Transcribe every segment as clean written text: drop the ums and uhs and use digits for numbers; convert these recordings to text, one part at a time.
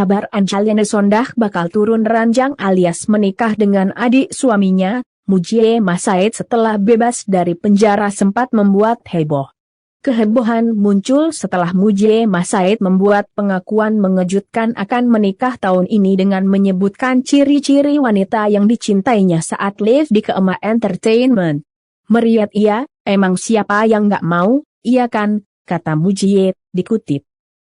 kabar Angelina Sondakh bakal turun ranjang alias menikah dengan adik suaminya, Mujie Masaid setelah bebas dari penjara sempat membuat heboh. Kehebohan muncul setelah Mujie Masaid membuat pengakuan mengejutkan akan menikah tahun ini dengan menyebutkan ciri-ciri wanita yang dicintainya saat live di Keema Entertainment. "Meriat iya, emang siapa yang gak mau, iya kan?" kata Mujie, dikutip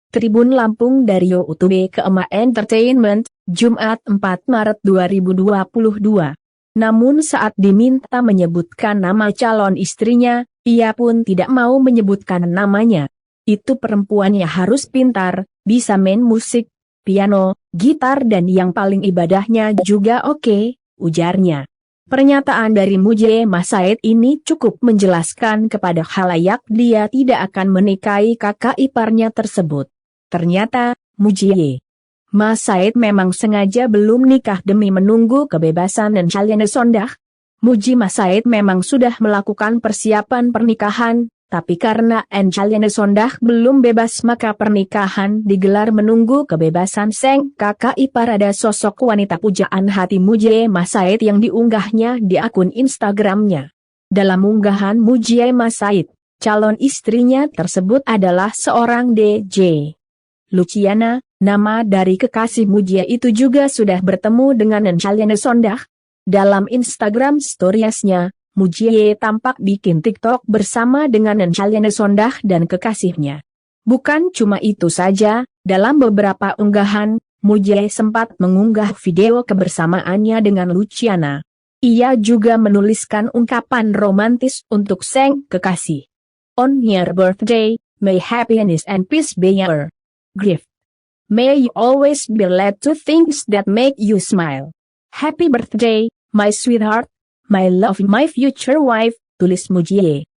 Tribun Lampung dari YouTube Keema Entertainment, Jumat 4 Maret 2022. Namun saat diminta menyebutkan nama calon istrinya, ia pun tidak mau menyebutkan namanya. Itu perempuannya harus pintar, bisa main musik, piano, gitar dan yang paling ibadahnya juga oke, ujarnya. Pernyataan dari Mujie Masaid ini cukup menjelaskan kepada khalayak dia tidak akan menikahi kakak iparnya tersebut. Ternyata, Mujie Masaid memang sengaja belum nikah demi menunggu kebebasan Angelina Sondakh. Mujie Masaid memang sudah melakukan persiapan pernikahan, tapi karena Angelina Sondakh belum bebas maka pernikahan digelar menunggu kebebasan sang kakak ipar. Ada sosok wanita pujaan hati Mujie Masaid yang diunggahnya di akun Instagramnya. Dalam unggahan Mujie Masaid, calon istrinya tersebut adalah seorang DJ. Luciana, nama dari kekasih Mujie itu juga sudah bertemu dengan Angelina Sondakh. Dalam Instagram Stories-nya, Mujie tampak bikin TikTok bersama dengan Angelina Sondakh dan kekasihnya. Bukan cuma itu saja, dalam beberapa unggahan, Mujie sempat mengunggah video kebersamaannya dengan Luciana. Ia juga menuliskan ungkapan romantis untuk sang kekasih. "On your birthday, may happiness and peace be your gift. May you always be led to things that make you smile. Happy birthday, my sweetheart, my love, my future wife," tulis Mujie.